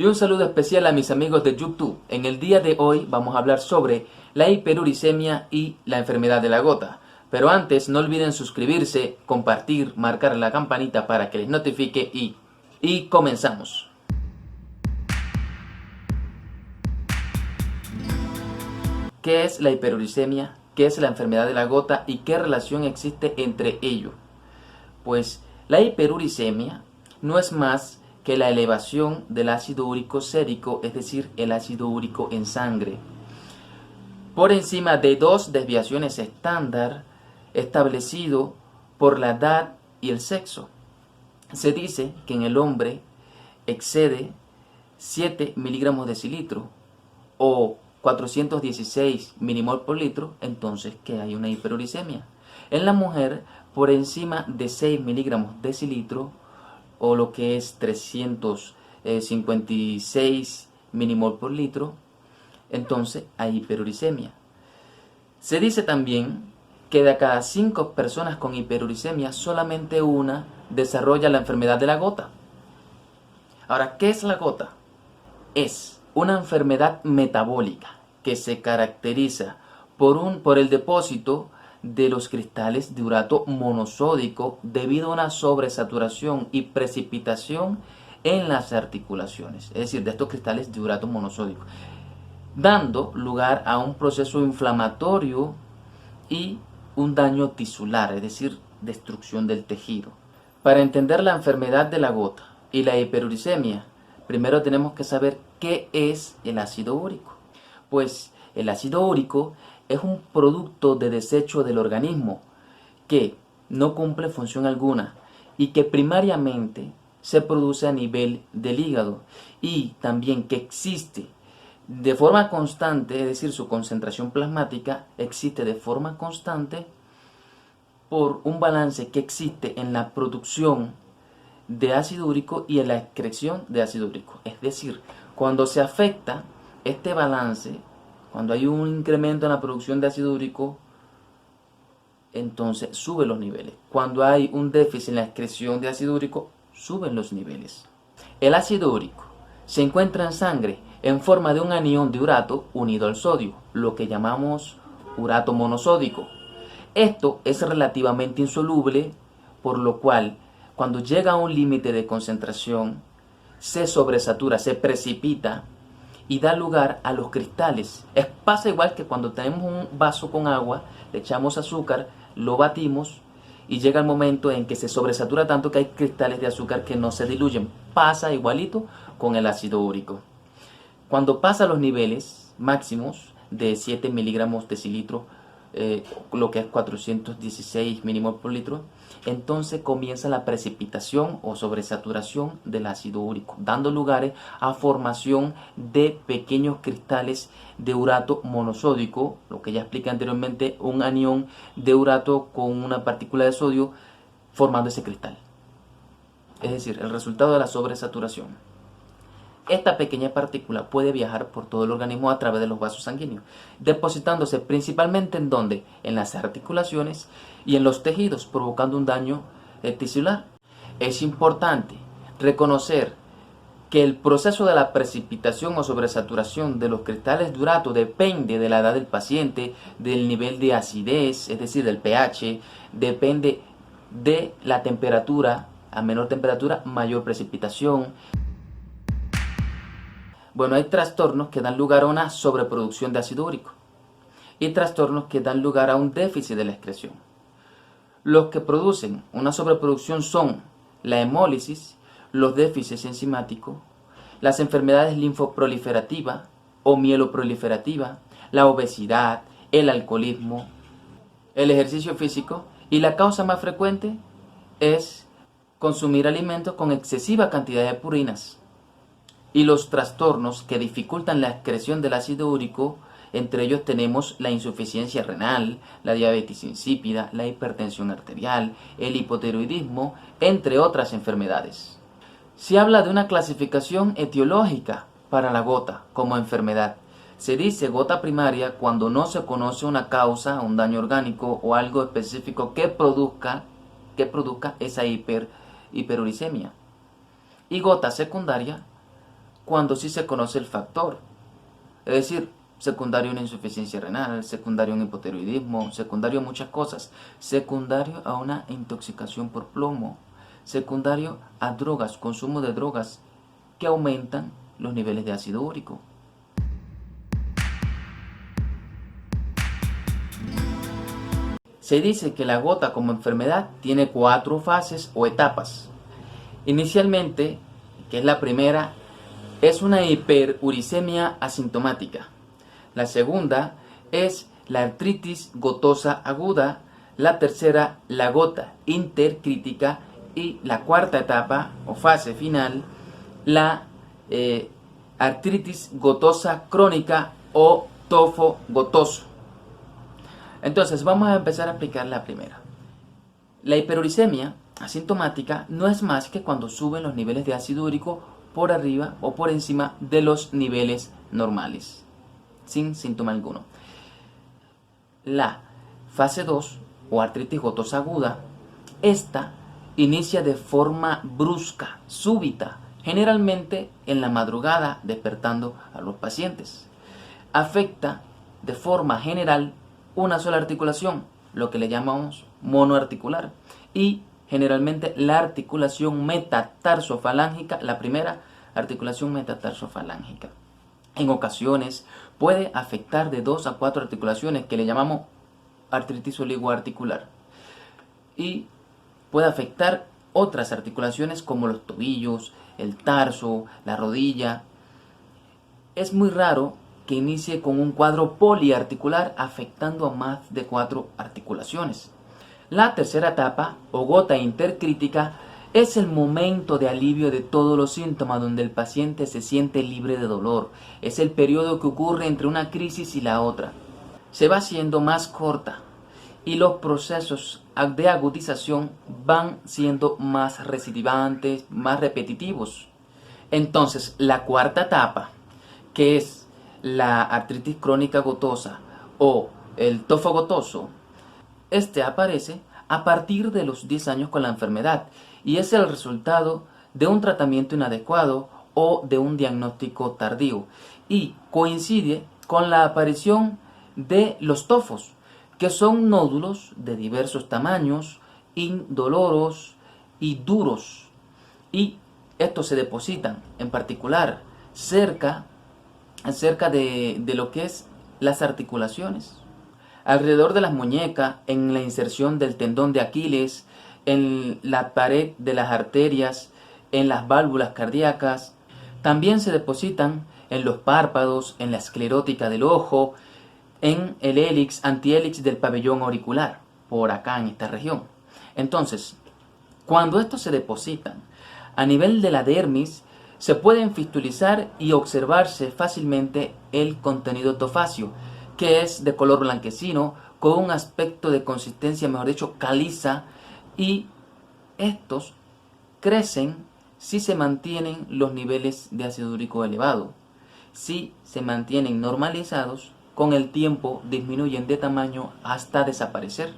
Y un saludo especial a mis amigos de YouTube. En el día de hoy vamos a hablar sobre la hiperuricemia y la enfermedad de la gota. Pero antes no olviden suscribirse, compartir, marcar la campanita para que les notifique y comenzamos. ¿Qué es la hiperuricemia? ¿Qué es la enfermedad de la gota? ¿Y qué relación existe entre ello? Pues la hiperuricemia no es más que la elevación del ácido úrico sérico, es decir, el ácido úrico en sangre, por encima de dos desviaciones estándar establecido por la edad y el sexo. Se dice que en el hombre excede 7 miligramos de decilitro o 416 milimol por litro, entonces que hay una hiperuricemia. En la mujer, por encima de 6 miligramos de decilitro o lo que es 356 milimol por litro, entonces hay hiperuricemia. Se dice también que de cada 5 personas con hiperuricemia, solamente una desarrolla la enfermedad de la gota. Ahora, ¿qué es la gota? Es una enfermedad metabólica que se caracteriza por el depósito de los cristales de urato monosódico debido a una sobresaturación y precipitación en las articulaciones, es decir, de estos cristales de urato monosódico, dando lugar a un proceso inflamatorio y un daño tisular, es decir, destrucción del tejido. Para entender la enfermedad de la gota y la hiperuricemia, primero tenemos que saber qué es el ácido úrico. Pues el ácido úrico es un producto de desecho del organismo que no cumple función alguna y que primariamente se produce a nivel del hígado y también que existe de forma constante, es decir, su concentración plasmática existe de forma constante por un balance que existe en la producción de ácido úrico y en la excreción de ácido úrico. Es decir, cuando se afecta este balance, cuando hay un incremento en la producción de ácido úrico, entonces suben los niveles. Cuando hay un déficit en la excreción de ácido úrico, suben los niveles. El ácido úrico se encuentra en sangre en forma de un anión de urato unido al sodio, lo que llamamos urato monosódico. Esto es relativamente insoluble, por lo cual cuando llega a un límite de concentración se sobresatura, se precipita y da lugar a los cristales. Pasa igual que cuando tenemos un vaso con agua, le echamos azúcar, lo batimos y llega el momento en que se sobresatura tanto que hay cristales de azúcar que no se diluyen. Pasa igualito con el ácido úrico. Cuando pasa los niveles máximos de 7 miligramos de decilitro, lo que es 416 milimol por litro, entonces comienza la precipitación o sobresaturación del ácido úrico, dando lugar a formación de pequeños cristales de urato monosódico, lo que ya expliqué anteriormente, un anión de urato con una partícula de sodio formando ese cristal. Es decir, el resultado de la sobresaturación. Esta pequeña partícula puede viajar por todo el organismo a través de los vasos sanguíneos, depositándose principalmente en donde, en las articulaciones y en los tejidos, provocando un daño tisular. Es importante reconocer que el proceso de la precipitación o sobresaturación de los cristales de urato depende de la edad del paciente, del nivel de acidez, es decir, del pH, depende de la temperatura. A menor temperatura, mayor precipitación. Bueno, hay trastornos que dan lugar a una sobreproducción de ácido úrico y trastornos que dan lugar a un déficit de la excreción. Los que producen una sobreproducción son la hemólisis, los déficits enzimáticos, las enfermedades linfoproliferativas o mieloproliferativas, la obesidad, el alcoholismo, el ejercicio físico, y la causa más frecuente es consumir alimentos con excesiva cantidad de purinas. Y los trastornos que dificultan la excreción del ácido úrico, entre ellos tenemos la insuficiencia renal, la diabetes insípida, la hipertensión arterial, el hipotiroidismo, entre otras enfermedades. Se habla de una clasificación etiológica para la gota como enfermedad. Se dice gota primaria cuando no se conoce una causa, un daño orgánico o algo específico que produzca esa hiperuricemia. Y gota secundaria cuando sí se conoce el factor. Es decir, secundario a una insuficiencia renal, secundario a un hipotiroidismo, secundario a muchas cosas, secundario a una intoxicación por plomo, secundario a drogas, consumo de drogas que aumentan los niveles de ácido úrico. Se dice que la gota como enfermedad tiene 4 fases o etapas. Inicialmente, que es la primera, es una hiperuricemia asintomática. La segunda es la artritis gotosa aguda. La tercera, la gota intercrítica. Y la cuarta etapa o fase final, la artritis gotosa crónica o tofo gotoso. Entonces vamos a empezar a aplicar la primera. La hiperuricemia asintomática no es más que cuando suben los niveles de ácido úrico por arriba o por encima de los niveles normales, sin síntoma alguno. La fase 2 o artritis gotosa aguda, esta inicia de forma brusca, súbita, generalmente en la madrugada, despertando a los pacientes. Afecta de forma general una sola articulación, lo que le llamamos monoarticular, y generalmente la articulación metatarsofalangica, la primera articulación metatarsofalangica. En ocasiones puede afectar de 2 a 4 articulaciones que le llamamos artritis oligoarticular, y puede afectar otras articulaciones como los tobillos, el tarso, la rodilla. Es muy raro que inicie con un cuadro poliarticular afectando a más de 4 articulaciones. La tercera etapa, o gota intercrítica, es el momento de alivio de todos los síntomas donde el paciente se siente libre de dolor. Es el periodo que ocurre entre una crisis y la otra. Se va haciendo más corta y los procesos de agudización van siendo más recidivantes, más repetitivos. Entonces, la cuarta etapa, que es la artritis crónica gotosa o el tofo gotoso, este aparece a partir de los 10 años con la enfermedad y es el resultado de un tratamiento inadecuado o de un diagnóstico tardío, y coincide con la aparición de los tofos, que son nódulos de diversos tamaños, indoloros y duros, y estos se depositan en particular cerca de lo que es las articulaciones, alrededor de las muñecas, en la inserción del tendón de Aquiles, en la pared de las arterias, en las válvulas cardíacas. También se depositan en los párpados, en la esclerótica del ojo, en el hélix, antihélix del pabellón auricular, por acá en esta región. Entonces, cuando estos se depositan a nivel de la dermis, se pueden fistulizar y observarse fácilmente el contenido tofáceo, que es de color blanquecino, con un aspecto de consistencia, mejor dicho, caliza, y estos crecen si se mantienen los niveles de ácido úrico elevado. Si se mantienen normalizados, con el tiempo disminuyen de tamaño hasta desaparecer.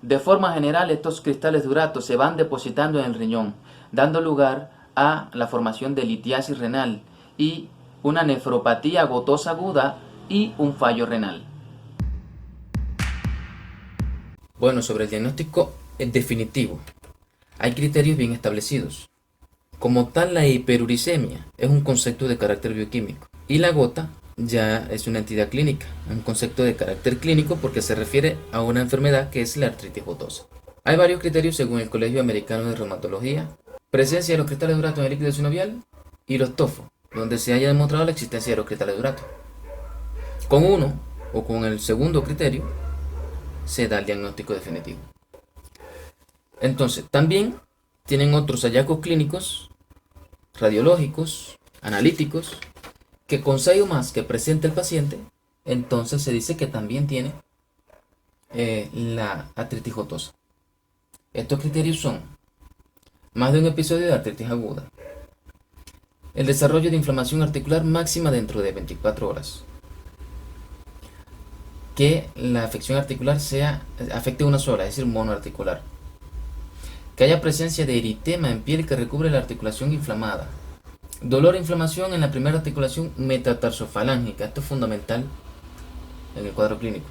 De forma general, estos cristales de urato se van depositando en el riñón, dando lugar a la formación de litiasis renal y una nefropatía gotosa aguda y un fallo renal. Bueno, sobre el diagnóstico definitivo, hay criterios bien establecidos. Como tal, la hiperuricemia es un concepto de carácter bioquímico y la gota ya es una entidad clínica, un concepto de carácter clínico porque se refiere a una enfermedad que es la artritis gotosa. Hay varios criterios según el Colegio Americano de Reumatología: presencia de los cristales de urato en el líquido sinovial y los tofos, donde se haya demostrado la existencia de los cristales de urato. Con uno o con el segundo criterio se da el diagnóstico definitivo. Entonces, también tienen otros hallazgos clínicos, radiológicos, analíticos, que con 6 o más que presente el paciente, entonces se dice que también tiene la artritis gotosa. Estos criterios son más de un episodio de artritis aguda, el desarrollo de inflamación articular máxima dentro de 24 horas, que la afección articular afecte una sola, es decir, monoarticular, que haya presencia de eritema en piel que recubre la articulación inflamada, Dolor e inflamación en la primera articulación metatarsofalángica. Esto es fundamental en el cuadro clínico.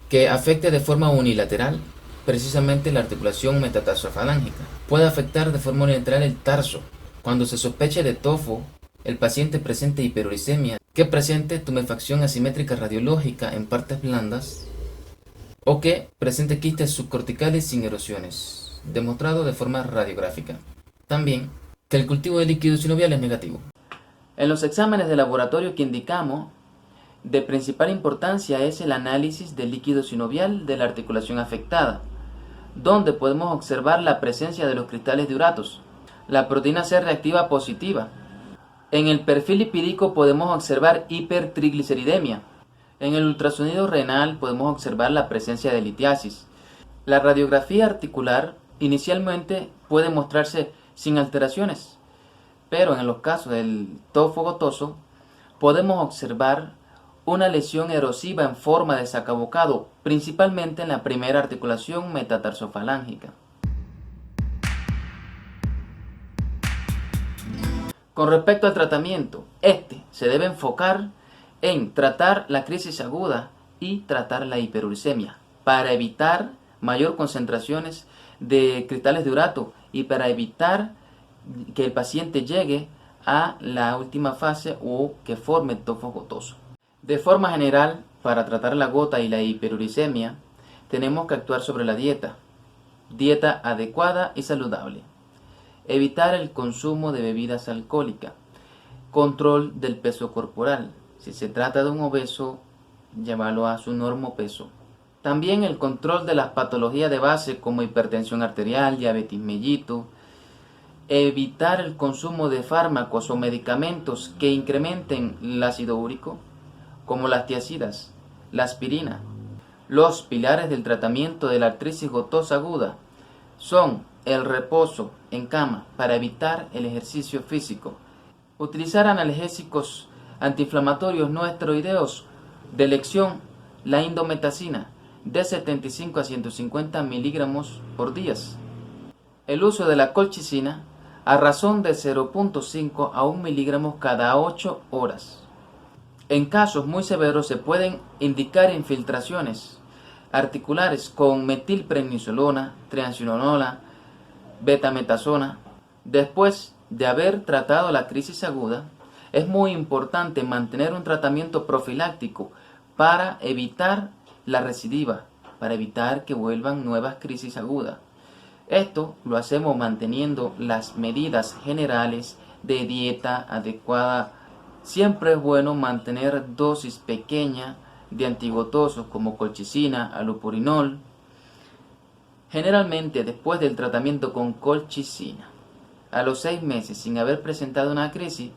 Que afecte de forma unilateral precisamente la articulación metatarsofalángica. Puede afectar de forma unilateral el tarso. Cuando se sospeche de tofo, el paciente presente hiperuricemia, que presente tumefacción asimétrica radiológica en partes blandas o que presente quistes subcorticales sin erosiones, demostrado de forma radiográfica. También que el cultivo de líquido sinovial es negativo. En los exámenes de laboratorio que indicamos, de principal importancia es el análisis del líquido sinovial de la articulación afectada, donde podemos observar la presencia de los cristales de uratos, la proteína C reactiva positiva. En el perfil lipídico podemos observar hipertrigliceridemia. En el ultrasonido renal podemos observar la presencia de litiasis. La radiografía articular inicialmente puede mostrarse sin alteraciones, pero en los casos del tofo gotoso podemos observar una lesión erosiva en forma de sacabocado, principalmente en la primera articulación metatarsofalángica. Con respecto al tratamiento, este se debe enfocar en tratar la crisis aguda y tratar la hiperuricemia para evitar mayor concentraciones de cristales de urato y para evitar que el paciente llegue a la última fase o que forme tofo gotoso. De forma general, para tratar la gota y la hiperuricemia, tenemos que actuar sobre la dieta adecuada y saludable, evitar el consumo de bebidas alcohólicas, control del peso corporal. Si se trata de un obeso, llevarlo a su normopeso. También el control de las patologías de base como hipertensión arterial, diabetes mellitus, evitar el consumo de fármacos o medicamentos que incrementen el ácido úrico, como las tiazidas, la aspirina. Los pilares del tratamiento de la artritis gotosa aguda son el reposo en cama para evitar el ejercicio físico, utilizar analgésicos antiinflamatorios no esteroideos de elección, la indometacina, de 75 a 150 miligramos por día. El uso de la colchicina a razón de 0.5 a 1 miligramos cada 8 horas. En casos muy severos se pueden indicar infiltraciones articulares con metilprednisolona, triamcinolona, betametasona. Después de haber tratado la crisis aguda, es muy importante mantener un tratamiento profiláctico para evitar la recidiva, para evitar que vuelvan nuevas crisis agudas. Esto lo hacemos manteniendo las medidas generales de dieta adecuada. Siempre es bueno mantener dosis pequeñas de antigotosos como colchicina, allopurinol, generalmente después del tratamiento con colchicina. A los 6 meses sin haber presentado una crisis,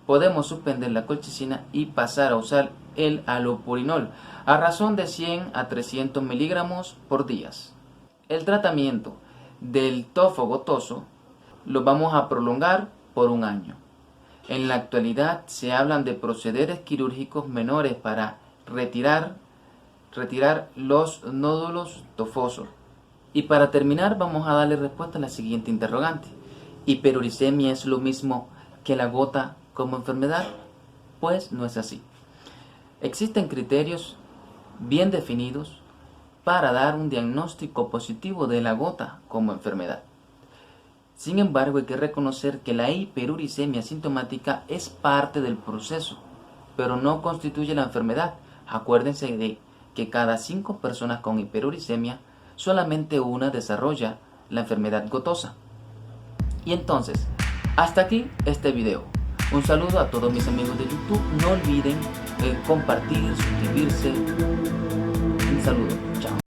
podemos suspender la colchicina y pasar a usar el allopurinol a razón de 100 a 300 miligramos por día. El tratamiento del tofo gotoso lo vamos a prolongar por 1 año. En la actualidad se hablan de procederes quirúrgicos menores para retirar los nódulos tofosos. Y para terminar vamos a darle respuesta a la siguiente interrogante. ¿Hiperuricemia es lo mismo que la gota como enfermedad? Pues no es así. Existen criterios bien definidos para dar un diagnóstico positivo de la gota como enfermedad. Sin embargo, hay que reconocer que la hiperuricemia sintomática es parte del proceso, pero no constituye la enfermedad. Acuérdense de que cada 5 personas con hiperuricemia, solamente una desarrolla la enfermedad gotosa. Y entonces, hasta aquí este video. Un saludo a todos mis amigos de YouTube. No olviden compartir, suscribirse. Un saludo. Chao.